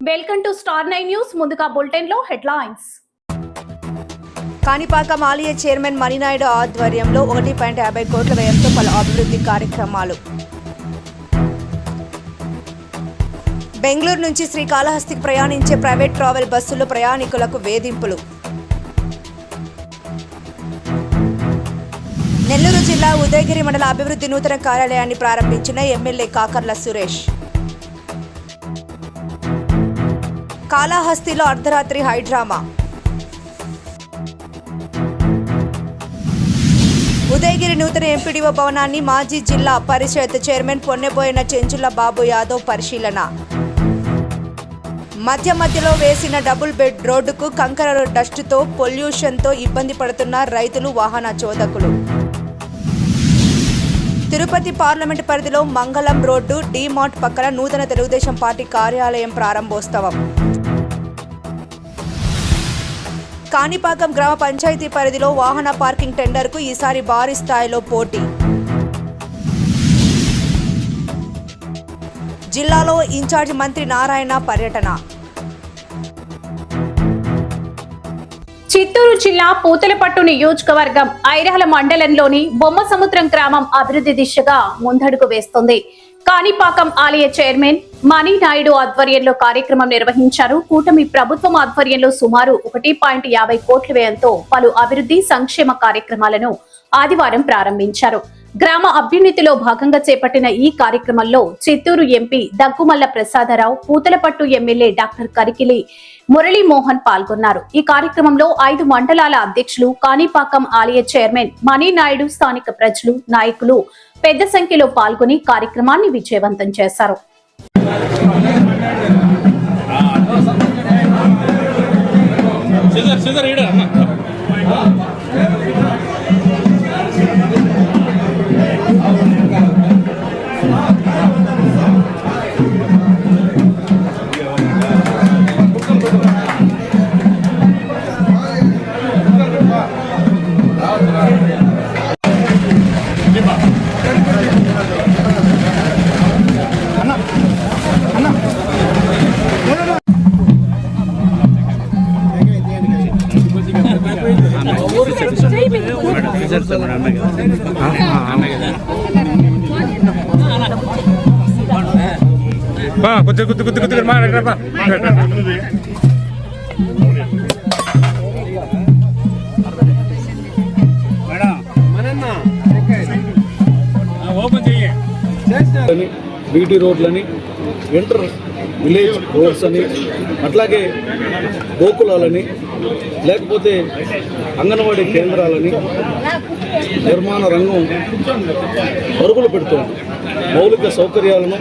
Welcome to star 9 news. ముందుగా bulletin లో headlines. Kanipakam ఆలయ చైర్మన్ మణినాయుడు ఆధ్వర్యంలో 1.50 కోట్ల వ్యయంతో పలు అభివృద్ధి కార్యక్రమాలు. బెంగళూరు నుంచి శ్రీకాళహస్తికి ప్రయాణించే ప్రైవేట్ ట్రావెల్ బస్సుల్లో ప్రయాణికులకు వేధింపులు. నెల్లూరు జిల్లా ఉదయగిరి మండల అభివృద్ధి నూతన కార్యాలయాన్ని ప్రారంభించిన ఎమ్మెల్యే కాకర్ల సురేష్. కాళహస్తిలో అర్ధరాత్రి హైడ్రామా. ఉదయగిరి నూతన ఎంపీడీఓ భవనాన్ని మాజీ జిల్లా పరిషత్ చైర్మన్ పొన్నెబోయిన చెంచుల బాబు యాదవ్ పరిశీలన. మధ్యలో వేసిన డబుల్ బెడ్ రోడ్డుకు కంకర డస్టుతో పొల్యూషన్తో ఇబ్బంది పడుతున్న రైతులు, వాహన చోదకులు. తిరుపతి పార్లమెంటు పరిధిలో మంగళం రోడ్డు డీమార్ట్ పక్కన నూతన తెలుగుదేశం పార్టీ కార్యాలయం ప్రారంభోత్సవం. కాణిపాకం గ్రామ పంచాయతీ పరిధిలో వాహన పార్కింగ్ టెండర్కు ఈసారి భారీ స్థాయిలో పోటీ. జిల్లాలో ఇన్ఛార్జ్ మంత్రి నారాయణ పర్యటన. చిత్తూరు జిల్లా పూతలపట్టు నియోజకవర్గం ఐరహల మండలంలోని బొమ్మసముద్రం గ్రామం అభివృద్ధి దిశగా ముందడుగు వేస్తోంది. కాణిపాకం ఆలయ చైర్మన్ మణినాయుడు ఆధ్వర్యంలో కార్యక్రమం నిర్వహించారు. కూటమి ప్రభుత్వం ఆధ్వర్యంలో సుమారు 1.50 కోట్ల వ్యయంతో పలు అభివృద్ధి సంక్షేమ కార్యక్రమాలను ఆదివారం ప్రారంభించారు. గ్రామ అభ్యున్నతిలో భాగంగా చేపట్టిన ఈ కార్యక్రమంలో Chittoor MP Daggumalla Prasadarao, Puthalapattu MLA doctor Karikili Muralimohan పాల్గొన్నారు. ఈ కార్యక్రమంలో 5 మండలాల అధ్యక్షులు, కాణిపాకం ఆలయ చైర్మన్ మణినాయుడు, స్థానిక ప్రజలు, నాయకులు పెద్ద సంఖ్యలో పాల్గొని కార్యక్రమాన్ని విజయవంతం చేశారు. కుద్దు మాట్లాడరా. బీటీ రోడ్లని, ఇంటర్ విలేజ్ రోడ్స్ అని, అట్లాగే గోకులాలని, లేకపోతే అంగన్వాడీ కేంద్రాలని నిర్మాణ రంగం పరుగులు పెడుతోంది. మౌలిక సౌకర్యాలను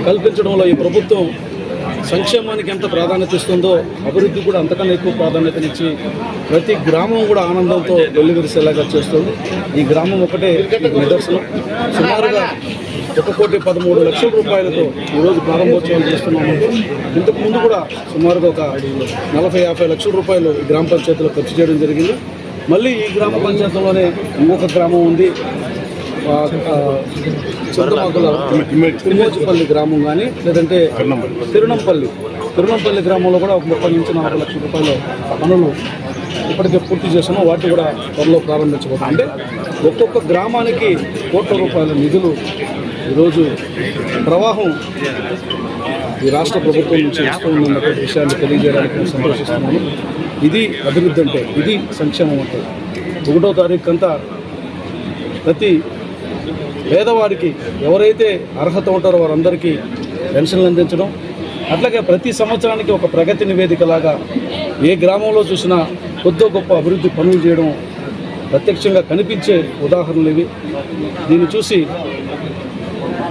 కల్పించడంలో ఈ ప్రభుత్వం సంక్షేమానికి ఎంత ప్రాధాన్యత ఇస్తుందో అభివృద్ధి కూడా అంతకన్నా ఎక్కువ ప్రాధాన్యతనిచ్చి ప్రతి గ్రామం కూడా ఆనందంతో వెల్లివిరిసేలాగా చేస్తుంది. ఈ గ్రామం ఒకటే నిదర్శనం. సుమారుగా 1,13,00,000 రూపాయలతో ఈరోజు ప్రారంభోత్సవం చేస్తున్నాము. ఇంతకుముందు కూడా సుమారుగా ఒక 40-50 లక్షల రూపాయలు ఈ గ్రామ పంచాయతీలో ఖర్చు చేయడం జరిగింది. మళ్ళీ ఈ గ్రామ పంచాయతీలోనే ఇంకొక గ్రామం ఉంది, తిరుమోజిపల్లి గ్రామం కానీ, లేదంటే తిరునంపల్లి గ్రామంలో కూడా ఒక 30 నుంచి 40 లక్షల రూపాయల పనులు ఇప్పటికే పూర్తి చేసాము. వాటిని కూడా త్వరలో ప్రారంభించబోతుంది. అంటే ఒక్కొక్క గ్రామానికి కోట్ల రూపాయల నిధులు ఈరోజు ప్రవాహం ఈ రాష్ట్ర ప్రభుత్వం నుంచి వస్తూ ఉన్నటువంటి విషయాన్ని తెలియజేయడానికి సంతోషిస్తున్నాను. ఇది అభివృద్ధి అంటే, ఇది సంక్షేమం అంటే. 1వ తారీఖు అంతా ప్రతి పేదవారికి ఎవరైతే అర్హత ఉంటారో వారందరికీ పెన్షన్లు అందించడం, అట్లాగే ప్రతి సంవత్సరానికి ఒక ప్రగతి నివేదికలాగా ఏ గ్రామంలో చూసినా కొద్దో గొప్ప అభివృద్ధి పనులు చేయడం ప్రత్యక్షంగా కనిపించే ఉదాహరణలు ఇవి. దీన్ని చూసి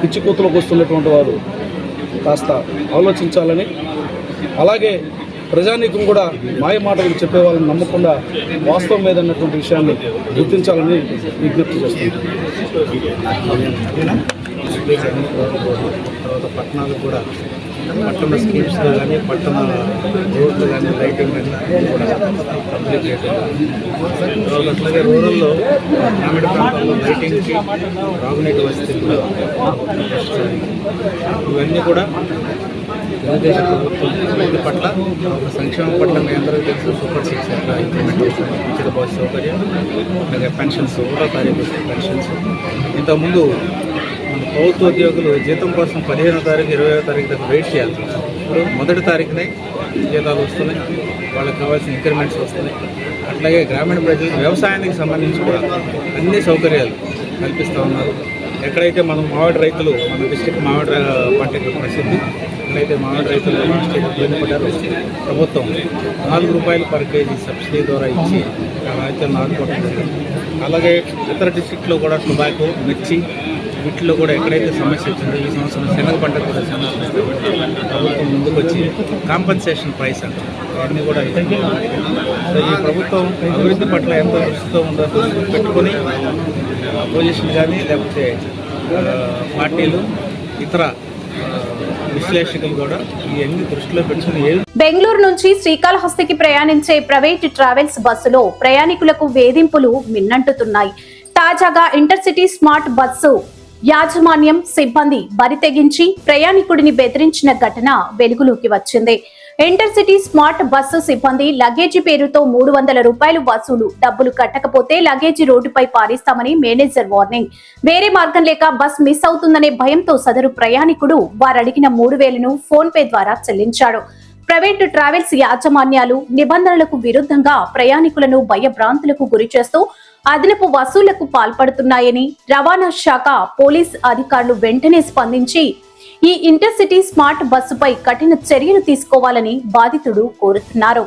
పిచ్చి కూతులకు వస్తున్నటువంటి వారు కాస్త ఆలోచించాలని, అలాగే ప్రజానీకం కూడా మాయ మాటలు చెప్పే వాళ్ళని నమ్మకుండా వాస్తవం మీద అన్నటువంటి విషయాన్ని గుర్తించాలని విజ్ఞప్తి చేస్తున్నాను. తర్వాత పట్టణాలకు కూడా పట్టణ స్కీమ్స్లో కానీ, పట్టణ రోడ్లు కానీ, లైటింగ్ కానీ కూడా కంప్లీట్ చేయడం. తర్వాత అట్లాగే రూరల్లో గ్రామీణ ప్రాంతాల్లో లైటింగ్కి, త్రాగునీటి వసతులు, ఇవన్నీ కూడా తెలుగుదేశం ప్రభుత్వం రైతు పట్ల ఒక సంక్షేమం పట్ల మీ అందరికీ తెలుసు. సూపర్ 6 ఎట్లా ఇంప్లిమెంట్ అవుతుంది, ఉచిత బస్సు సౌకర్యం, అలాగే పెన్షన్స్, 1వ తారీఖు వస్తే పెన్షన్స్. ఇంతకుముందు మన ప్రభుత్వ ఉద్యోగులు జీతం కోసం 15వ తారీఖు 20వ తారీఖు దాకా వెయిట్ చేయాల్సి వచ్చింది. ఇప్పుడు 1వ తారీఖునే జీతాలు వస్తున్నాయి, వాళ్ళకి కావాల్సిన ఇంక్రిమెంట్స్ వస్తున్నాయి. అట్లాగే గ్రామీణ ప్రజలకు వ్యవసాయానికి సంబంధించి కూడా అన్ని సౌకర్యాలు కల్పిస్తూ ఉన్నారు. ఎక్కడైతే మనం మామిడి రైతులు, మన డిస్ట్రిక్ట్ మామిడి పంటకి ప్రసిద్ధి, ఎక్కడైతే మామిడి రైతులు ఇబ్బంది పడ్డారో ప్రభుత్వం ₹4 పర్ కేజీ సబ్సిడీ ద్వారా ఇచ్చి రైతులను ఆదుకోవడం జరిగింది. అలాగే ఇతర డిస్ట్రిక్ట్లో కూడా టొబాకో, మిర్చి వీటిలో కూడా ఎక్కడైతే సమస్య వచ్చిందో ఈ సంవత్సరం శనగ పంట కూడా ప్రభుత్వం ముందుకు వచ్చి కాంపన్సేషన్ ప్రైస్ అంటారు అవన్నీ కూడా సో ఈ ప్రభుత్వం అభివృద్ధి పట్ల ఎంతో దృష్టితో ఉందో పెట్టుకొని అపోజిషన్ కానీ లేకపోతే పార్టీలు ఇతర విశ్లేషకులు కూడా ఇవన్నీ దృష్టిలో పెట్టుకుని బెంగళూరు నుంచి శ్రీకాళహస్తికి ప్రయాణించే ప్రైవేట్ ట్రావెల్స్ బస్సులో ప్రయాణికులకు వేధింపులు మిన్నంటుతున్నాయి. తాజాగా ఇంటర్సిటీ స్మార్ట్ బస్సు యాజమాన్యం సిబ్బంది బరితెగించి ప్రయాణికుడిని బెదిరించిన ఘటన వెలుగులోకి వచ్చింది. ఇంటర్సిటీ స్మార్ట్ బస్సు సిబ్బంది లగేజీ పేరుతో ₹300 వసూలు, డబ్బులు కట్టకపోతే లగేజీ రోడ్డుపై పారేస్తామని మేనేజర్ వార్నింగ్. వేరే మార్గం లేక బస్ మిస్ అవుతుందనే భయంతో సదరు ప్రయాణికుడు వారడిగిన 3,000ను ఫోన్ పే ద్వారా చెల్లించాడు. ప్రైవేటు ట్రావెల్స్ యాజమాన్యాలు నిబంధనలకు విరుద్ధంగా ప్రయాణికులను భయభ్రాంతులకు గురిచేస్తూ అదనపు వసూళ్లకు పాల్పడుతున్నాయని రవాణా శాఖ పోలీస్ అధికారులు వెంటనే స్పందించి ఈ ఇంటర్సిటీ స్మార్ట్ బస్సుపై కఠిన చర్యలు తీసుకోవాలని బాధితుడు కోరుతున్నారు.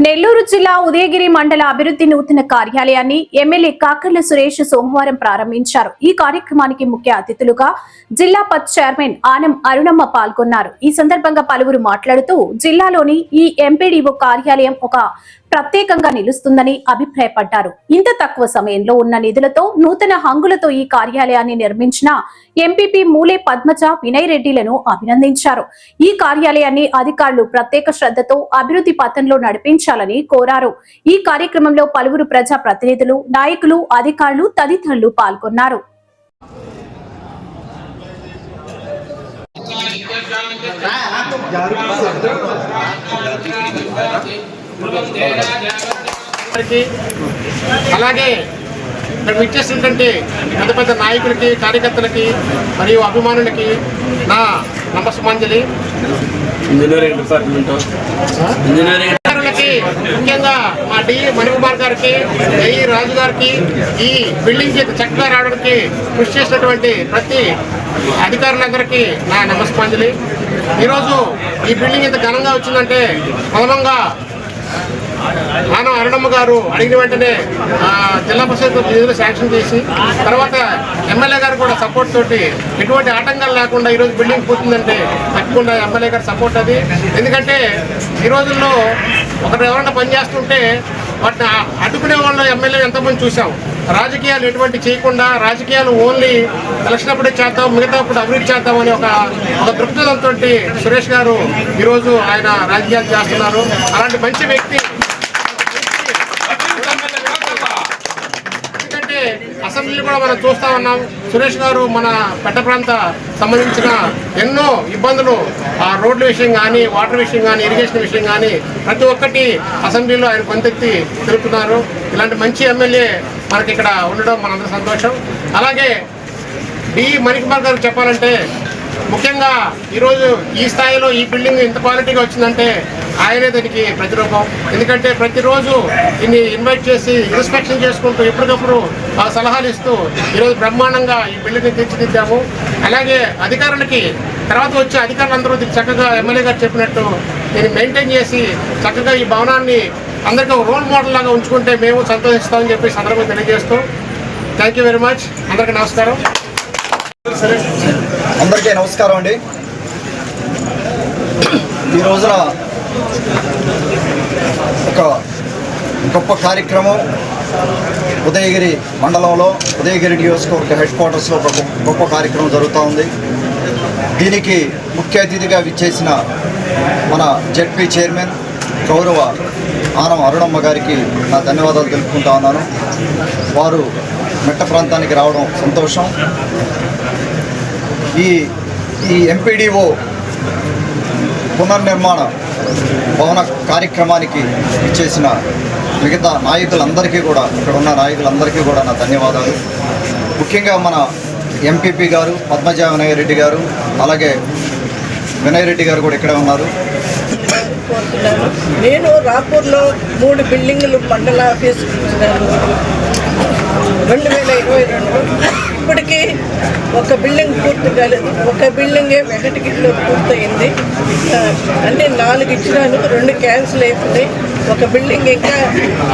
నెల్లూరు జిల్లా ఉదయగిరి మండల అభివృద్ధి నూతన కార్యాలయాన్ని ఎమ్మెల్యే కాకర్ల సురేష్ సోమవారం ప్రారంభించారు. ఈ కార్యక్రమానికి ముఖ్య అతిథులుగా జిల్లా పత్ చైర్మన్ ఆనం అరుణమ్మ పాల్గొన్నారు. ఈ సందర్భంగా పలువురు మాట్లాడుతూ జిల్లాలోని ఈ ఎంపీడీఓ కార్యాలయం ఒక ప్రత్యేకంగా నిలుస్తుందని అభిప్రాయపడ్డారు. ఇంత తక్కువ సమయంలో ఉన్న నిధులతో నూతన హంగులతో ఈ కార్యాలయాన్ని నిర్మించిన ఎంపీపీ మూలే పద్మజ వినయ్ రెడ్డిలను అభినందించారు. ఈ కార్యాలయాన్ని అధికారులు ప్రత్యేక శ్రద్ధతో అభివృద్ధి పథంలో నడిపించాలని కోరారు. ఈ కార్యక్రమంలో పలువురు ప్రజా ప్రతినిధులు, నాయకులు, అధికారులు తదితరులు పాల్గొన్నారు. అలాగే ఇక్కడ విచ్చేసినటువంటి పెద్ద పెద్ద నాయకులకి, కార్యకర్తలకి మరియు అభిమానులకి నా నమస్సుమాంజలి. ఇంజనీరింగ్ డిపార్ట్మెంట్ ముఖ్యంగా మా డి మణికుమార్ గారికి, ఐ రాజు గారికి, ఈ బిల్డింగ్ చక్కగా రావడానికి కృషి చేసినటువంటి ప్రతి అధికారులందరికీ నా నమస్సుమాంజలి. ఈరోజు ఈ బిల్డింగ్ ఇంత ఘనంగా వచ్చిందంటే ప్రథమంగా ఆనం అరుణమ్మ గారు అడిగిన వెంటనే జిల్లా పరిషత్ నిధులు శాంక్షన్ చేసి తర్వాత ఎమ్మెల్యే గారు కూడా సపోర్ట్ తోటి ఎటువంటి ఆటంకాలు లేకుండా ఈరోజు బిల్డింగ్ పూర్తుందంటే తప్పకుండా ఎమ్మెల్యే గారు సపోర్ట్ అది. ఎందుకంటే ఈ రోజుల్లో ఒకరు ఎవరైనా పనిచేస్తుంటే వాటిని అడ్డుకునే వాళ్ళు ఎమ్మెల్యే ఎంతమంది చూసాం. రాజకీయాలు ఎటువంటి చేయకుండా రాజకీయాలు ఓన్లీ ఎలక్షన్ అప్పుడే చేద్దాం, మిగతా అప్పుడు అభివృద్ధి చేద్దాం అని ఒక దృక్పథంతో సురేష్ గారు ఈరోజు ఆయన రాజకీయాలు చేస్తున్నారు. అలాంటి మంచి వ్యక్తి. ఎందుకంటే అసెంబ్లీలో కూడా మనం చూస్తా ఉన్నాం, సురేష్ గారు మన పెట్ట ప్రాంత సంబంధించిన ఎన్నో ఇబ్బందులు ఆ రోడ్ల విషయం కానీ, వాటర్ విషయం కానీ, ఇరిగేషన్ విషయం కానీ ప్రతి ఒక్కటి అసెంబ్లీలో ఆయన కొంతెత్తి తెలుపుతున్నారు. ఇలాంటి మంచి ఎమ్మెల్యే మనకి ఇక్కడ ఉండడం మనందరూ సంతోషం. అలాగే డి మణికుమార్ గారు చెప్పాలంటే ముఖ్యంగా ఈరోజు ఈ స్థాయిలో ఈ బిల్డింగ్ ఇంత క్వాలిటీగా వచ్చిందంటే ఆయనే దానికి ప్రతిరూపం. ఎందుకంటే ప్రతిరోజు దీన్ని ఇన్వైట్ చేసి ఇన్స్పెక్షన్ చేసుకుంటూ ఎప్పటికప్పుడు సలహాలు ఇస్తూ ఈరోజు బ్రహ్మాండంగా ఈ బిల్డింగ్ని తీర్చిదిద్దాము. అలాగే అధికారులకి తర్వాత వచ్చే అధికారులందరూ చక్కగా ఎమ్మెల్యే గారు చెప్పినట్టు దీన్ని మెయింటైన్ చేసి చక్కగా ఈ భవనాన్ని అందరికీ ఒక రోల్ మోడల్ లాగా ఉంచుకుంటే మేము సంతోషిస్తామని చెప్పి సందర్భంగా తెలియజేస్తూ థ్యాంక్ యూ వెరీ మచ్. అందరికీ నమస్కారం. అందరికీ నమస్కారం అండి. ఈ రోజున ఒక గొప్ప కార్యక్రమం ఉదయగిరి మండలంలో ఉదయగిరి నియోజకవర్గ హెడ్ క్వార్టర్స్లో ఒక గొప్ప కార్యక్రమం జరుగుతూ ఉంది. దీనికి ముఖ్య అతిథిగా విచ్చేసిన మన జెడ్పీ చైర్మన్ గౌరవ ఆనం అరుణమ్మ గారికి నా ధన్యవాదాలు తెలుపుకుంటా ఉన్నాను. వారు మెట్ట ప్రాంతానికి రావడం సంతోషం. ఈ ఎంపీడీఓ పునర్నిర్మాణ భవన కార్యక్రమానికి ఇచ్చేసిన మిగతా నాయకులందరికీ కూడా, ఇక్కడ ఉన్న నాయకులందరికీ కూడా నా ధన్యవాదాలు. ముఖ్యంగా మన ఎంపీపీ గారు పద్మజ వినయ్ రెడ్డి గారు, అలాగే వినయ్ రెడ్డి గారు కూడా ఇక్కడే ఉన్నారు. నేను రాపూర్లో 3 బిల్డింగులు మండల ఆఫీస్ 2022. ఇప్పటికీ ఒక బిల్డింగ్ పూర్తి కాలేదు. ఒక బిల్డింగే వెంకటగిరిలో పూర్తయింది. అంటే 4 ఇచ్చినాను, 2 క్యాన్సిల్ అయిపోయి ఒక బిల్డింగ్ ఇంకా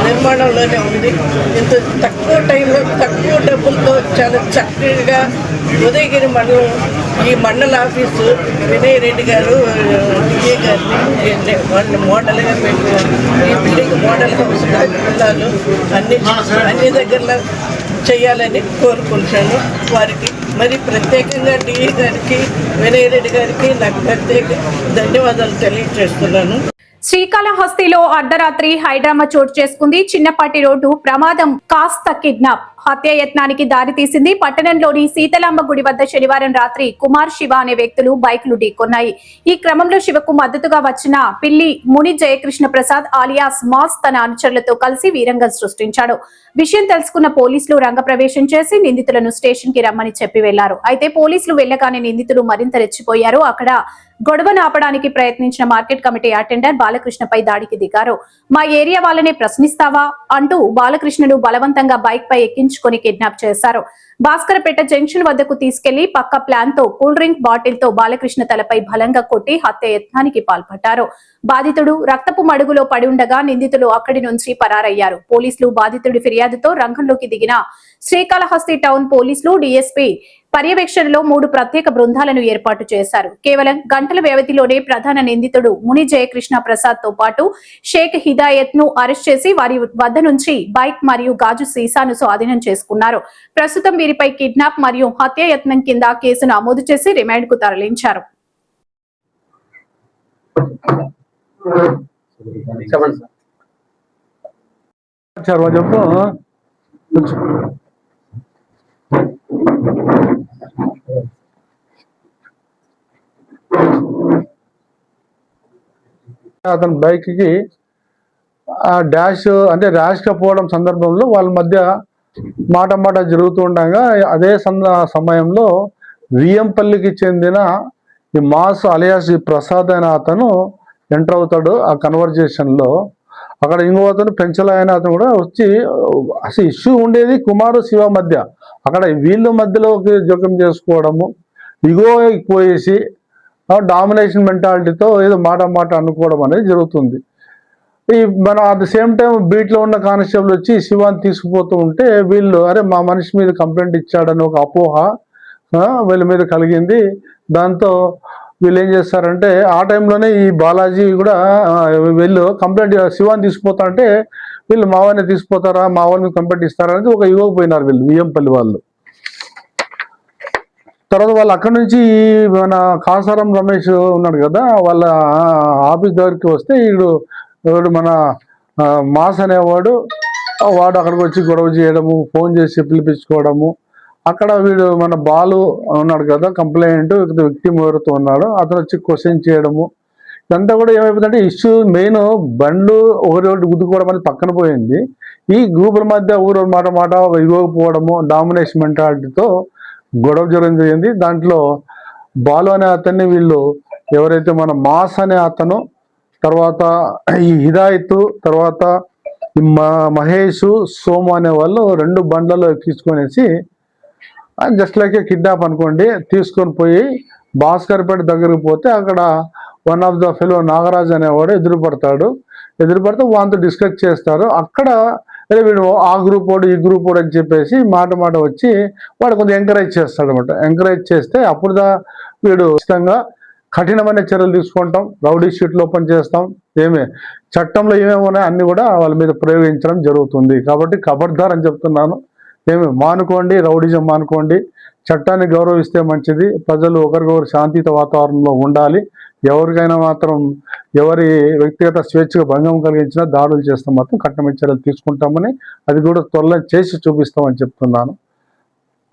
నిర్మాణంలోనే ఉంది. ఇంత తక్కువ టైంలో తక్కువ డబ్బులతో చాలా చక్కగా ఉదయగిరి మండలం ఈ మండల ఆఫీసు వినయ్ రెడ్డి గారు డిఏ గారిని వాళ్ళు మోడల్గా పెట్టారు. ఈ బిల్డింగ్ మోడల్ హౌస్గా పిల్లలు అన్ని దగ్గరలో చేయాలని కోరుకుంటున్నాను. వారికి మరి ప్రత్యేకంగా డిఏ గారికి వినయ్ రెడ్డి గారికి నాకు ప్రత్యేక ధన్యవాదాలు తెలియజేస్తున్నాను. శ్రీకాళహస్తిలో అర్ధరాత్రి హైడ్రామా చోటు చేసుకుంది. చిన్నపాటి రోడ్డు ప్రమాదం కాస్త కిడ్నాప్ హత్యాయత్నానికి దారితీసింది. పట్టణంలోని సీతలాంబ గుడి వద్ద శనివారం రాత్రి కుమార్ శివ అనే వ్యక్తులు బైకులు ఢీకొన్నాయి. ఈ క్రమంలో శివకు మద్దతుగా వచ్చిన పిల్లి ముని జయకృష్ణ ప్రసాద్ ఆలియాస్ మాస్ తన అనుచరులతో కలిసి వీరంగం సృష్టించాడు. విషయం తెలుసుకున్న పోలీసులు రంగప్రవేశం చేసి నిందితులను స్టేషన్ కి రమ్మని చెప్పి వెళ్లారు. అయితే పోలీసులు వెళ్లగానే నిందితులు మరింత రెచ్చిపోయారు. అక్కడ గొడవను ఆపడానికి ప్రయత్నించిన మార్కెట్ కమిటీ అటెండర్ బాలకృష్ణపై దాడికి దిగారు. మా ఏరియా వాళ్ళనే ప్రశ్నిస్తావా అంటూ బాలకృష్ణను బలవంతంగా బైక్ పై ఎక్కించుకొని కిడ్నాప్ చేశారు. భాస్కరపేట జంక్షన్ వద్దకు తీసుకెళ్లి పక్క ప్లాన్ తో కూల్ డ్రింక్ బాటిల్ తో బాలకృష్ణ తలపై బలంగా కొట్టి హత్య యత్నానికి పాల్పడ్డారు. బాధితుడు రక్తపు మడుగులో పడి ఉండగా నిందితులు అక్కడి నుంచి పరారయ్యారు. పోలీసులు బాధితుడి ఫిర్యాదుతో రంగంలోకి దిగిన శ్రీకాళహస్తి టౌన్ పోలీసులు డీఎస్పీ పర్యవేక్షణలో 3 ప్రత్యేక బృందాలను ఏర్పాటు చేశారు. కేవలం గంటల వ్యవధిలోనే ప్రధాన నిందితుడు ముని జయకృష్ణ ప్రసాద్ తో పాటు షేక్ హిదాయత్ ను అరెస్ట్ చేసి వారి వద్ద నుంచి బైక్ మరియు గాజు సీసాను స్వాధీనం చేసుకున్నారు. ప్రస్తుతం వీరిపై కిడ్నాప్ మరియు హత్యాయత్నం కింద కేసును నమోదు చేసి రిమాండ్ కు తరలించారు. అతని బైక్కి డాష్ అంటే ర్యాష్గా పోవడం సందర్భంలో వాళ్ళ మధ్య మాట జరుగుతూ ఉండగా అదే సమయంలో వియ్యంపల్లికి చెందిన ఈ మాస్ అలియాస్ ప్రసాద్ అనే అతను ఎంటర్ అవుతాడు. ఆ కన్వర్జేషన్లో అక్కడ ఇంకో అతను పెంచల అయిన అతను కూడా వచ్చి అసలు ఇష్యూ ఉండేది కుమారు శివ మధ్య. అక్కడ వీళ్ళ మధ్యలోకి జోక్యం చేసుకోవడము, ఇగో ఎక్కువేసి డామినేషన్ మెంటాలిటీతో ఏదో మాట అనుకోవడం అనేది జరుగుతుంది. ఈ మన అట్ ద సేమ్ టైం బీట్లో ఉన్న కానిస్టేబుల్ వచ్చి శివాన్ని తీసుకుపోతూ ఉంటే వీళ్ళు అరే మా మనిషి మీద కంప్లైంట్ ఇచ్చాడని ఒక అపోహ వీళ్ళ మీద కలిగింది. దాంతో వీళ్ళు ఏం చేస్తారంటే ఆ టైంలోనే ఈ బాలాజీ కూడా వీళ్ళు కంప్లైంట్ శివాన్ని తీసుకుపోతా అంటే వీళ్ళు మావాడిని తీసుకుపోతారా, మావాడిని కంప్లైంట్ ఇస్తారా అనేది ఒక యువకు పోయినారు వీళ్ళు వియ్యంపల్లి వాళ్ళు. తర్వాత వాళ్ళు అక్కడి నుంచి మన కాసారం రమేష్ ఉన్నాడు కదా, వాళ్ళ ఆఫీస్ దగ్గరికి వస్తే వీడు మన మాస్ అనేవాడు వాడు అక్కడికి వచ్చి గొడవ చేయడము, ఫోన్ చేసి పిలిపించుకోవడము. అక్కడ వీడు మన బాలు ఉన్నాడు కదా కంప్లైంట్ విక్టిమ్ ఎవరితో ఉన్నాడో అతను వచ్చి క్వశ్చన్ చేయడము. ఇదంతా కూడా ఏమైపోతుందంటే ఇష్యూ మెయిన్ బండ్లు ఒకరి గుద్దుకోవడం అనేది పక్కన పోయింది. ఈ గ్రూపుల మధ్య ఊరు మాట ఇవ్వకపోవడము, డామినేషన్ మెంటాలిటీతో గొడవ జరిగింది. దాంట్లో బాలు అనే అతన్ని వీళ్ళు ఎవరైతే మన మాస్ అనే అతను, తర్వాత ఈ హిదాయత్, తర్వాత మహేష్, సోము అనే వాళ్ళు 2 బండ్లలో ఎక్కించుకొనేసి జస్ట్ లైక్ కిడ్నాప్ అనుకోండి తీసుకొని పోయి భాస్కర్పేట దగ్గరికి పోతే అక్కడ one of the fellow Nagaraj అనేవాడు ఎదురుపడితే వాళ్ళతో డిస్కస్ చేస్తారు. అక్కడ వీడు ఆ గ్రూప్ వాడు ఈ గ్రూప్ వాడు అని చెప్పేసి మాట వచ్చి వాడు కొంచెం ఎంకరేజ్ చేస్తాడు అనమాట. ఎంకరేజ్ చేస్తే అప్పుడు వీడు ఖచ్చితంగా కఠినమైన చర్యలు తీసుకుంటాం, రౌడీ షీట్లు ఓపెన్ చేస్తాం, చట్టంలో ఏమేమి ఉన్నాయో అన్ని కూడా వాళ్ళ మీద ప్రయోగించడం జరుగుతుంది. కాబట్టి ఖబర్దార్ అని చెప్తున్నాను, మానుకోండి, రౌడిజం మానుకోండి, చట్టాన్ని గౌరవిస్తే మంచిది. ప్రజలు ఒకరికొకరు శాంతియుత వాతావరణంలో ఉండాలి. ఎవరికైనా మాత్రం ఎవరి వ్యక్తిగత స్వేచ్ఛకు భంగం కలిగించినా దాడులు చేస్తే మాత్రం కఠినమైన చర్యలు తీసుకుంటామని, అది కూడా త్వరలో చేసి చూపిస్తామని చెప్తున్నాను.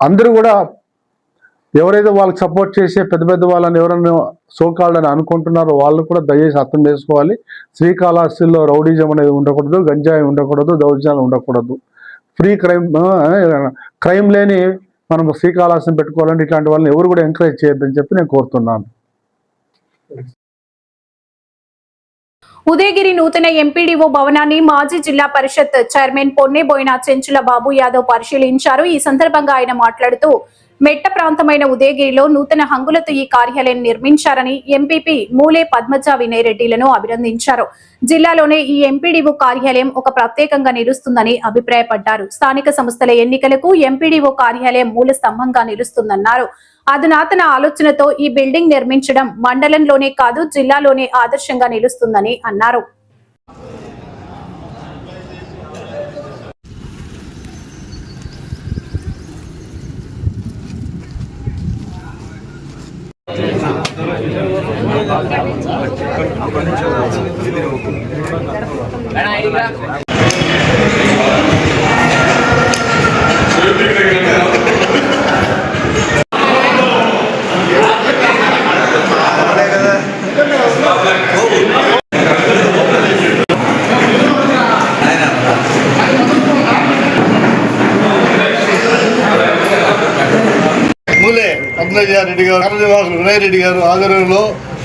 అందరూ కూడా ఎవరైతే వాళ్ళకి సపోర్ట్ చేసే పెద్ద వాళ్ళని ఎవరైనా సోకాల్డ్ అని అనుకుంటున్నారో వాళ్ళు కూడా దయచేసి అర్థం చేసుకోవాలి. శ్రీకాళహస్తిలో రౌడీజం అనేది ఉండకూడదు, గంజాయి ఉండకూడదు, దౌర్జన్యాలు ఉండకూడదు. ఫ్రీ క్రైమ్ లేని మనం శ్రీకాళహస్తిని పెట్టుకోవాలంటే ఇట్లాంటి వాళ్ళని ఎవరు కూడా ఎంకరేజ్ చేయొద్దని చెప్పి నేను కోరుతున్నాను. ఉదయగిరి నూతన ఎంపీడీఓ భవనాన్ని మాజీ జిల్లా పరిషత్ చైర్మన్ పొన్నేబోయిన చెంచుల బాబు యాదవ్ పరిశీలించారు. ఈ సందర్భంగా ఆయన మాట్లాడుతూ మెట్ట ప్రాంతమైన ఉదయగిరిలో నూతన హంగులతో ఈ కార్యాలయం నిర్మించారని ఎంపీపీ మూలే పద్మజ వినయ్ రెడ్డిలను అభినందించారు. జిల్లాలోనే ఈ ఎంపీడీఓ కార్యాలయం ఒక ప్రత్యేకంగా నిలుస్తుందని అభిప్రాయపడ్డారు. స్థానిక సంస్థల ఎన్నికలకు ఎంపీడీఓ కార్యాలయం మూల స్తంభంగా నిలుస్తుందన్నారు. అధునాతన ఆలోచనతో ఈ బిల్డింగ్ నిర్మించడం మండలంలోనే కాదు జిల్లాలోనే ఆదర్శంగా నిలుస్తుందని అన్నారు. మూలే పద్మజారెడ్డి గారు, కార్యనిర్వాహకులు వినయ్ రెడ్డి గారు ఆధ్వర్యంలో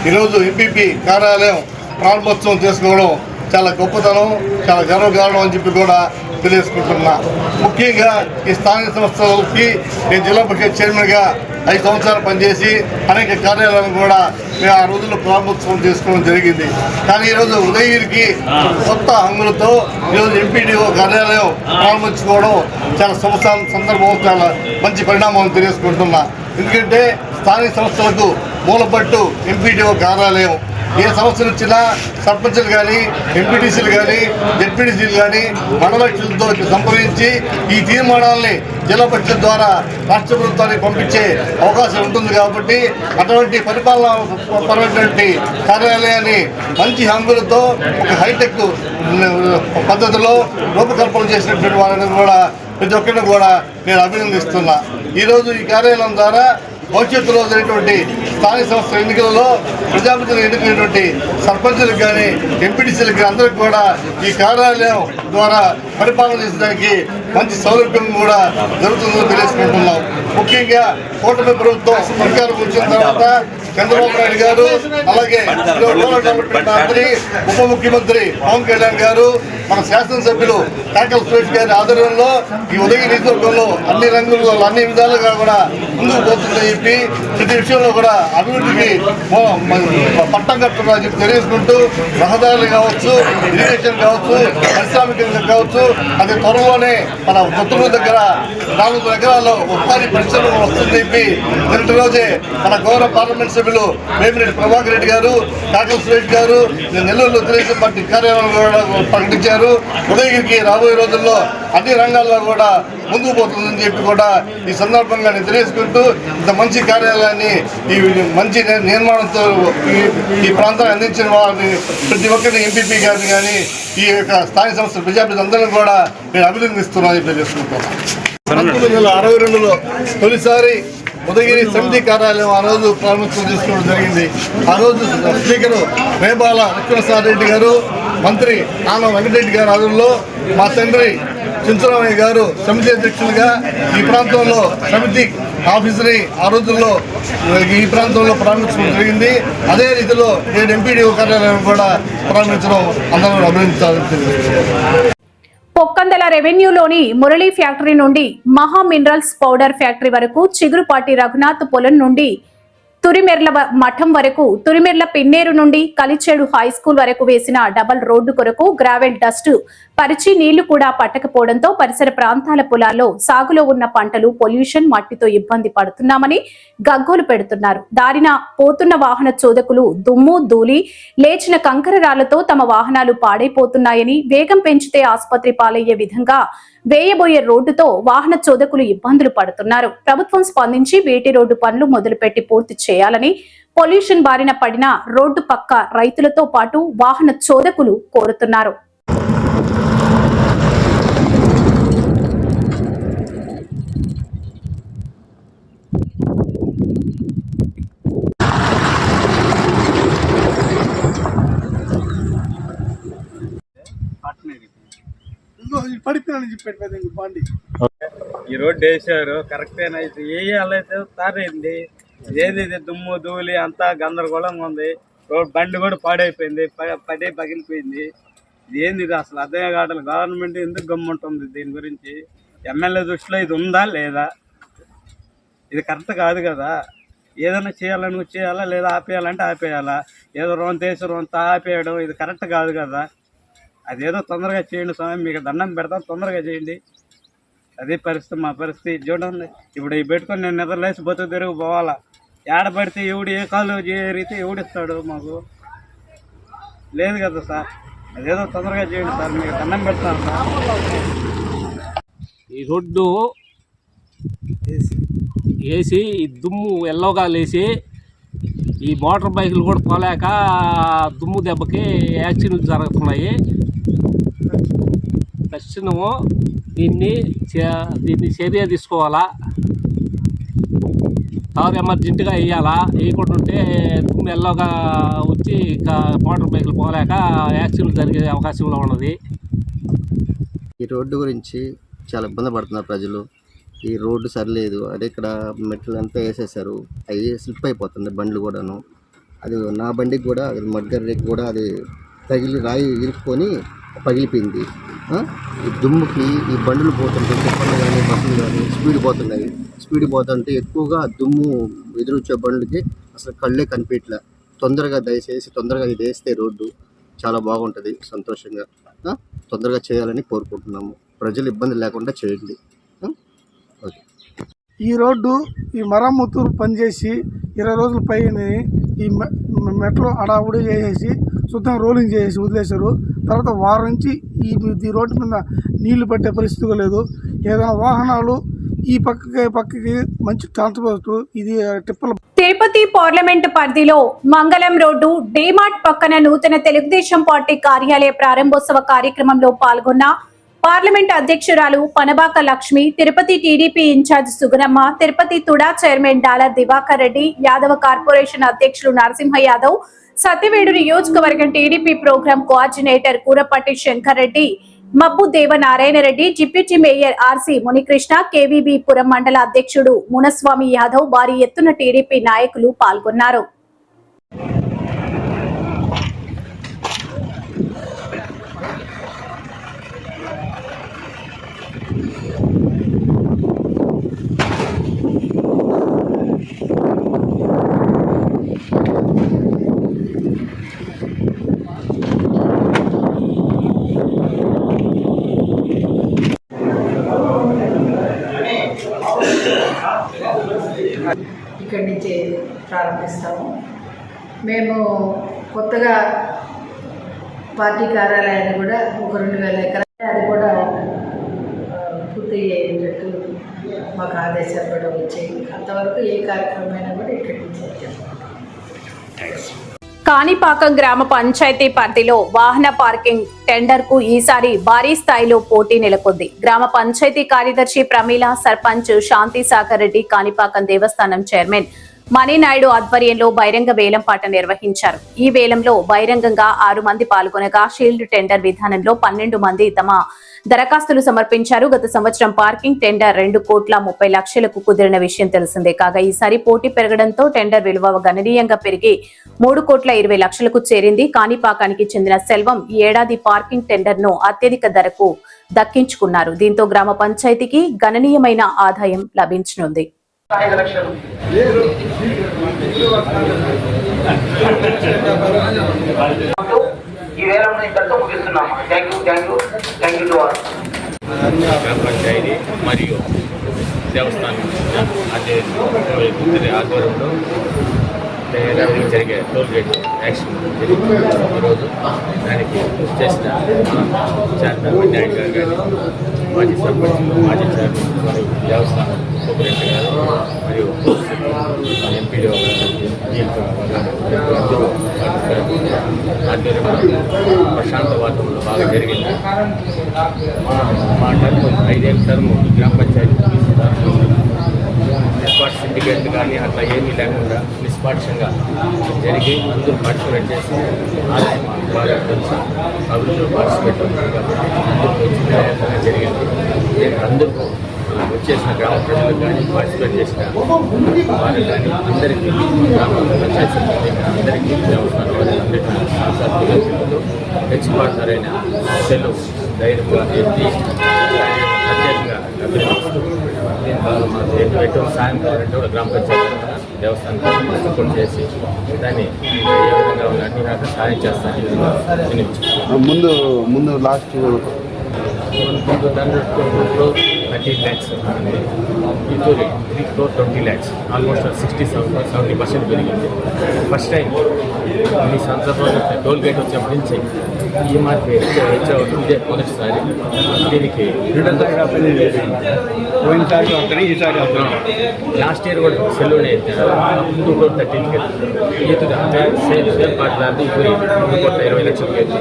ఈరోజు ఎంపీపీ కార్యాలయం ప్రారంభోత్సవం చేసుకోవడం చాలా గొప్పతనం, చాలా గర్వకారణం అని చెప్పి కూడా తెలియజేసుకుంటున్నా. ముఖ్యంగా ఈ స్థానిక సంస్థలకి నేను జిల్లా పరిషత్ చైర్మన్గా 5 సంవత్సరాలు పనిచేసి అనేక కార్యాలయాలను కూడా మేము ఆ రోజుల్లో ప్రారంభోత్సవం చేసుకోవడం జరిగింది. కానీ ఈరోజు ఉదయగిరికి కొత్త హంగులతో ఈరోజు ఎంపీడీఓ కార్యాలయం ప్రారంభించుకోవడం చాలా సందర్భం, చాలా మంచి పరిణామం తెలియజేసుకుంటున్నా. ఎందుకంటే స్థానిక సంస్థలకు మూలపట్టు ఎంపీడీఓ కార్యాలయం. ఏ సమస్యలు వచ్చినా సర్పంచులు కానీ, ఎంపీటీసీలు కానీ, జెడ్పీటీసీలు కానీ మండలతో సంప్రదించి ఈ తీర్మానాలని జిల్లా పరిషత్ ద్వారా రాష్ట్ర ప్రభుత్వానికి పంపించే అవకాశం ఉంటుంది. కాబట్టి అటువంటి పరిపాలనపరమైనటువంటి కార్యాలయాన్ని మంచి హంగులతో ఒక హైటెక్ పద్ధతిలో రూపకల్పన చేసినటువంటి వాళ్ళని కూడా ప్రతి ఒక్కరిని కూడా నేను అభినందిస్తున్నా. ఈరోజు ఈ కార్యాలయం ద్వారా భవిష్యత్తులో జరిగినటువంటి స్థానిక సంస్థల ఎన్నికలలో ప్రజాప్రతినిధులు ఎన్నికైనటువంటి సర్పంచులకు కానీ, ఎంపీటీసీలకు కానీ అందరికీ కూడా ఈ కార్యాలయం ద్వారా పరిపాలన చేసేదానికి మంచి సౌలభ్యం కూడా జరుగుతుందని తెలియజేసుకుంటున్నాం. ముఖ్యంగా కూటమి ప్రభుత్వం అధికారం వచ్చిన తర్వాత చంద్రబాబు నాయుడు గారు, అలాగే డెవలప్మెంట్ మంత్రి, ఉప ముఖ్యమంత్రి పవన్ కళ్యాణ్ గారు మన శాసనసభ్యులు కాకల సురేష్ గారి ఆధ్వర్యంలో ఈ ఉదయగిరి నియోజకవర్గంలో అన్ని రంగుల్లో అన్ని విధాలుగా కూడా ముందుకు పోతుందని చెప్పి ప్రతి విషయంలో కూడా అభివృద్ధికి పట్టం కట్టుకుంటుందని చెప్పి తెలియజేసుకుంటూ రహదారులు కావచ్చు, ఇరిగేషన్ కావచ్చు, పారిశ్రామికంగా కావచ్చు, అది త్వరలోనే మన కొత్తూరు దగ్గర 400 ఎకరాల్లో ఉపాధి పరిశ్రమ వస్తుందని చెప్పి నిన్నటి రోజే మన గౌరవ పార్లమెంట్ సభ్యులు వేమిరెడ్డి ప్రభాకర్ రెడ్డి గారు, కాకల సురేష్ గారు నెల్లూరులో తెలుగుదేశం పార్టీ కార్యాలయం కూడా ప్రకటించారు. ఉదయగిరికి రాబోయే రోజుల్లో అన్ని రంగాల్లో కూడా ముందుకు పోతుందని చెప్పి కూడా ఈ సందర్భంగా నేను తెలియజేసుకుంటూ ఇంత మంచి కార్యాలయాన్ని ఈ మంచి నిర్మాణంతో ఈ ప్రాంతాన్ని అందించిన వారిని ప్రతి ఒక్కరిని ఎంపీపీ గారిని కానీ ఈ యొక్క స్థానిక సంస్థల ప్రజాప్రతినిధులందరినీ కూడా నేను అభినందిస్తున్నానని తెలియజేసుకుంటున్నాను. 1962లో తొలిసారి ఉదయగిరి సమితి కార్యాలయం ఆ రోజు ప్రారంభోత్సవం చేసుకోవడం జరిగింది. ఆ రోజు స్పీకరు రేబాల లక్ష్మణసారి రెడ్డి గారు, మంత్రి ఆనం వెంకటరెడ్డి గారి ఆధ్వర్యంలో మా తండ్రి చించురామయ్య గారు సమితి అధ్యక్షులుగా ఈ ప్రాంతంలో సమితి ఆఫీసుని ఆ రోజుల్లో ఈ ప్రాంతంలో ప్రారంభించడం జరిగింది. అదే రీతిలో నేను ఎంపీడీఓ కార్యాలయం కూడా ప్రారంభించడం అందరూ అభినందించాలని తెలియజేస్తున్నారు. పొక్కందల రెవెన్యూలోని మురళీ ఫ్యాక్టరీ నుండి మహా మినరల్స్ పౌడర్ ఫ్యాక్టరీ వరకు, చిగురుపాటి రఘునాథ్ పొలం నుండి తురిమెర్ల మఠం వరకు, తురిమెర్ల పిన్నేరు నుండి కలిచేడు హై స్కూల్ వరకు వేసిన డబల్ రోడ్డు కొరకు గ్రావెల్ డస్ట్ పరిచి నీళ్లు కూడా పట్టకపోవడంతో పరిసర ప్రాంతాల పొలాల్లో సాగులో ఉన్న పంటలు పొల్యూషన్ మట్టితో ఇబ్బంది పడుతున్నామని గగ్గోలు పెడుతున్నారు. దారిన పోతున్న వాహన చోదకులు దుమ్ము ధూళి లేచిన కంకర రాళ్లతో తమ వాహనాలు పాడైపోతున్నాయని, వేగం పెంచితే ఆసుపత్రి పాలయ్యే విధంగా వేయబోయే రోడ్డుతో వాహన చోదకులు ఇబ్బందులు పడుతున్నారు. ప్రభుత్వం స్పందించి బీటీ రోడ్డు పనులు మొదలుపెట్టి పూర్తి చేయాలని, పొల్యూషన్ బారిన పడిన రోడ్డు పక్క రైతులతో పాటు వాహన చోదకులు కోరుతున్నారు. ఈ రోడ్డు వేసారు కరెక్టేనా? ఇది వేయాలైతే తారైంది. ఏది దుమ్ము ధూళి అంతా గందరగోళంగా ఉంది. రోడ్ బండి కూడా పాడైపోయింది, పగిలిపోయింది. ఇది ఏంది ఇది అసలు అదే కాదు. గవర్నమెంట్ ఎందుకు గమ్ముంటుంది దీని గురించి? ఎమ్మెల్యే దృష్టిలో ఇది ఉందా లేదా? ఇది కరెక్ట్ కాదు కదా. ఏదైనా చేయాలని చేయాలా, లేదా ఆపేయాలంటే ఆపేయాలా? ఏదో రొంత వేసి రొంత ఆపేయడం ఇది కరెక్ట్ కాదు కదా. అదేదో తొందరగా చేయండి స్వామి, మీకు దండం పెడతాం, తొందరగా చేయండి. అదే పరిస్థితి మా పరిస్థితి చూడండి. ఇప్పుడు ఈ పెట్టుకొని నేను నిద్రలేసి బతుకు తిరిగి పోవాలా? ఏడబడితే ఎవడు ఏ కాలు చేరితే ఎవడిస్తాడు? మాకు లేదు కదా సార్. అదేదో తొందరగా చేయండి సార్, మీకు దండం పెడతాను సార్. ఈ రోడ్డు వేసి ఈ దుమ్ము ఎల్లోగా లేసి ఈ మోటార్ బైకులు కూడా పోలేక దుమ్ము దెబ్బకి యాక్సిడెంట్లు జరుగుతున్నాయి. తక్షణము దీన్ని చర్య తీసుకోవాలా. తారు ఎమర్జెంటుగా వేయాలా. వేయకుండా ఉంటే దుమ్ము ఎల్లోగా వచ్చి ఇంకా మోటార్ బైకులు పోలేక యాక్సిడెంట్లు జరిగే అవకాశంలో ఉన్నది. ఈ రోడ్డు గురించి చాలా ఇబ్బంది పడుతున్నారు ప్రజలు. ఈ రోడ్డు సరిలేదు. అదే ఇక్కడ మెట్లు అంతా వేసేసారు, అవి స్లిప్ అయిపోతుంది బండ్లు కూడాను. అది నా బండికి కూడా అది మడ్గర్రెకి కూడా అది తగిలి రాయి ఇరుక్కొని పగిలిపోయింది. ఈ దుమ్ముకి ఈ బండ్లు పోతుంటే టిప్పర్లు కానీ బస్సులు కానీ స్పీడ్ పోతుంటే ఎక్కువగా దుమ్ము ఎదురొచ్చే బండ్లకి అసలు కళ్ళే కనిపించలే. దయచేసి తొందరగా ఇది వేస్తే రోడ్డు చాలా బాగుంటుంది. సంతోషంగా తొందరగా చేయాలని కోరుకుంటున్నాము. ప్రజలు ఇబ్బంది లేకుండా చేయండి. ఈ రోడ్డు ఈ మరమ్మతు పనిచేసి 20 రోజుల పైన ఈ మెట్లు అడావుడి చేసేసి శుద్ధంగా రోలింగ్ చేసేసి వదిలేశారు. తర్వాత వారం నుంచి ఈ రోడ్డు మీద నీళ్లు పట్టే పరిస్థితి లేదు. ఏదైనా వాహనాలు ఈ పక్కకి మంచి ట్రాన్స్పోర్ట్ ఇది టిప్పల. తిరుపతి పార్లమెంట్ పరిధిలో మంగళం రోడ్డు డీమార్ట్ పక్కన నూతన తెలుగుదేశం పార్టీ కార్యాలయ ప్రారంభోత్సవ కార్యక్రమంలో పాల్గొన్న పార్లమెంట్ అధ్యక్షురాలు Panabaka Lakshmi, Tirupati TDP in-charge Suganamma, Tirupati TUDA chairman dollar Divakar Reddy, Yadava corporation అధ్యక్షులు నరసింహ యాదవ్, సత్యవేడు నియోజకవర్గం TDP program coordinator Kurapatti Shankar Reddy, Mabbu Devanarayana Reddy, deputy mayor RC Munikrishna, KVB Puram మండల అధ్యక్షుడు మునస్వామి యాదవ్, భారీ ఎత్తున టీడీపీ నాయకులు పాల్గొన్నారు. ప్రారంభిస్తాము. మేము కొత్తగా పార్టీ కార్యాలయాన్ని కూడా ఒక 2000 ఎకరాలు అది కూడా పూర్తి అయ్యేటట్టు మాకు ఆదేశాలు కూడా వచ్చాయి. అంతవరకు ఏ కార్యక్రమమైనా కూడా ఇక్కడి నుంచి కాణిపాకం గ్రామ పంచాయతీ పరిధిలో వాహన పార్కింగ్ టెండర్ కు ఈసారి భారీ స్థాయిలో పోటీ నెలకొంది. గ్రామ పంచాయతీ కార్యదర్శి ప్రమీల, సర్పంచ్ శాంతి సాగర్ రెడ్డి, కాణిపాకం దేవస్థానం చైర్మన్ మణినాయుడు ఆధ్వర్యంలో బహిరంగ వేలంపాట నిర్వహించారు. ఈ వేలంలో బహిరంగంగా 6 మంది పాల్గొనగా షీల్డ్ టెండర్ విధానంలో 12 మంది తమ దరఖాస్తులు సమర్పించారు. గత సంవత్సరం పార్కింగ్ టెండర్ 2,30,00,000కు కుదిరిన విషయం తెలిసిందే. కాగా ఈసారి పోటీ పెరగడంతో టెండర్ విలువ గణనీయంగా పెరిగి 3,20,00,000కు చేరింది. కాణిపాకానికి చెందిన సెల్వం ఈ ఏడాది పార్కింగ్ టెండర్ ను అత్యధిక ధరకు దక్కించుకున్నారు. దీంతో గ్రామ పంచాయతీకి గణనీయమైన ఆదాయం లభించనుంది. గ్రామ పంచాయతీ మరియు దేవస్థానం ఆధ్వర్యంలో జరిగే టోల్ గేట్ యాక్షన్ జరిగింది. ఈరోజు దానికి చేసిన చైర్మన్ మణినాయుడు గారు కానీ, మాజీ సర్పంచ్, మాజీ చైర్మన్ మరియు దేవస్థానం సూపరింటెండెంట్ గారు మరియు ఎంపీడీఓ అందరూ ఆధ్వర్యంలో ప్రశాంత వాతావరణంలో బాగా జరిగింది. మా టర్మ్ 5 ఏళ్ళ టర్మ్ గ్రామ పంచాయతీ నిస్పాట్ సిండికేట్ కానీ అట్లా ఏమీ లేకుండా నిష్పాక్షంగా జరిగి అందరూ పార్టిసిపేట్ చేసి ఆదాయం బాగా తెలుసు అభివృద్ధిలో పార్టిసిపేట్ అవుతుంది కాబట్టి అందరికీ వచ్చిన జరిగింది. అందరూ వచ్చేసిన గ్రామ ప్రజలకు కానీ పార్టిసిపేట్ చేసిన వారు కానీ అందరికీ గ్రామ పంచాయతీ అందరికీ దేవస్థానం అందరికీ హెచ్చుపాటుదారైన సెలవు ధైర్యంగా ఎత్తి ప్రత్యేకంగా అభినందిస్తూ ఎటువంటి సాయం కావాలంటే కూడా గ్రామ పంచాయతీ దేవస్థానం సపోర్ట్ చేసి దాన్ని ఏ విధంగా అన్ని రకాల సాయం చేస్తానని ముందు లాస్ట్ 30 lakhs ఇప్పుడు 3,20 lakhs ఆల్మోస్ట్ 60-70% పెరిగింది. ఫస్ట్ టైం ఈ సందర్భంలో టోల్ గేట్ వచ్చినప్పటి నుంచి ఈ మార్పు ఇదే మొదటిసారి. దీనికి లాస్ట్ ఇయర్ కూడా సెలవునే 2,30,000కి సేమ్ పార్టీ ఇప్పుడు 2,20,00,000కి వెళ్ళి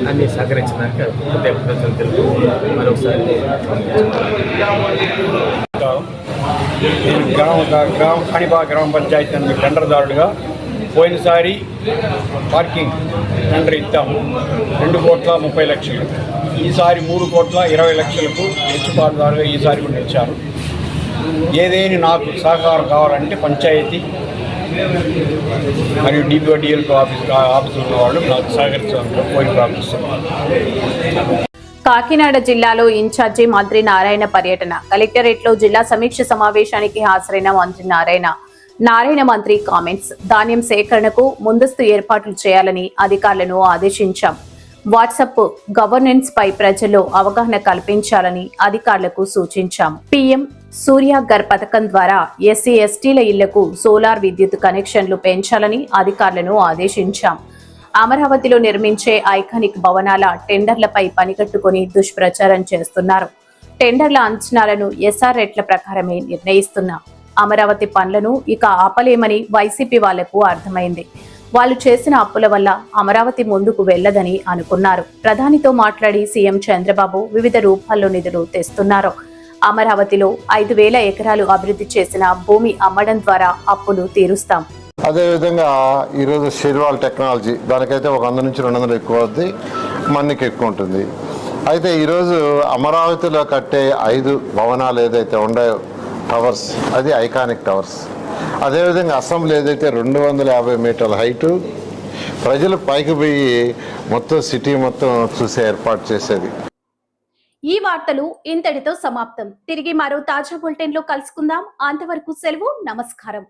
అన్ని సహకరించడానికి కృతజ్ఞతలు తెలుపు మరొకసారి కాణిపాక గ్రామ పంచాయతీ టెండర్దారుడుగా పోయినసారి పార్కింగ్ టెండర్ ఇస్తాము 2,30,00,000. ఈసారి 3,20,00,000కు హెచ్చుపాటుదారుగా ఈసారి కూడా ఇచ్చారు. ఏదేని నాకు సహకారం కావాలంటే పంచాయతీ మరియు డిపిఓడిఎల్కి ఆఫీసులు ఉన్న వాళ్ళు నాకు సహకరించాలని పోయి ప్రార్థిస్తున్నారు. కాకినాడ జిల్లాలో ఇన్ఛార్జి మంత్రి నారాయణ పర్యటన. కలెక్టరేట్ లో జిల్లా సమీక్ష సమావేశానికి హాజరైన మంత్రి నారాయణ మంత్రి కామెంట్స్. ధాన్యం సేకరణకు ముందస్తు ఏర్పాట్లు చేయాలని అధికారులను ఆదేశించాం. వాట్సాప్ గవర్నెన్స్ పై ప్రజల్లో అవగాహన కల్పించాలని అధికారులకు సూచించాం. పీఎం సూర్యాఘర్ పథకం ద్వారా ఎస్సీ ఎస్టీల ఇళ్లకు సోలార్ విద్యుత్ కనెక్షన్లు పెంచాలని అధికారులను ఆదేశించాం. అమరావతిలో నిర్మించే ఐకానిక్ భవనాల టెండర్లపై పనికట్టుకుని దుష్ప్రచారం చేస్తున్నారు. టెండర్ల అంచనాలను ఎస్ఆర్ రేట్ల ప్రకారమే నిర్ణయిస్తున్నాం. అమరావతి పనులను ఇక ఆపలేమని వైసీపీ వాళ్లకు అర్థమైంది. వాళ్ళు చేసిన అప్పుల వల్ల అమరావతి ముందుకు వెళ్లదని అనుకున్నారు. ప్రధానితో మాట్లాడి సీఎం చంద్రబాబు వివిధ రూపాల్లో నిధులు తెస్తున్నారు. అమరావతిలో 5,000 ఎకరాలు అభివృద్ధి చేసిన భూమి అమ్మడం ద్వారా అప్పులు తీరుస్తాం. అదేవిధంగా ఈరోజు షెడ్వాల్ టెక్నాలజీ దానికైతే 100 నుంచి 200 ఎక్కువ అవుతుంది, మన్నికి ఎక్కువ ఉంటుంది. అయితే ఈరోజు అమరావతిలో కట్టే 5 భవనాలు ఏదైతే ఉన్నాయో టవర్స్, అది ఐకానిక్ టవర్స్. అదేవిధంగా అసెంబ్లీ ఏదైతే 250 మీటర్ల హైటు, ప్రజలు పైకి పోయి మొత్తం సిటీ మొత్తం చూసే ఏర్పాటు చేసేది. ఈ వార్తలు ఇంతటితో సమాప్తం. తిరిగి మరో తాజా బులెటిన్ లో కలుసుకుందాం. అంతవరకు సెలవు. నమస్కారం.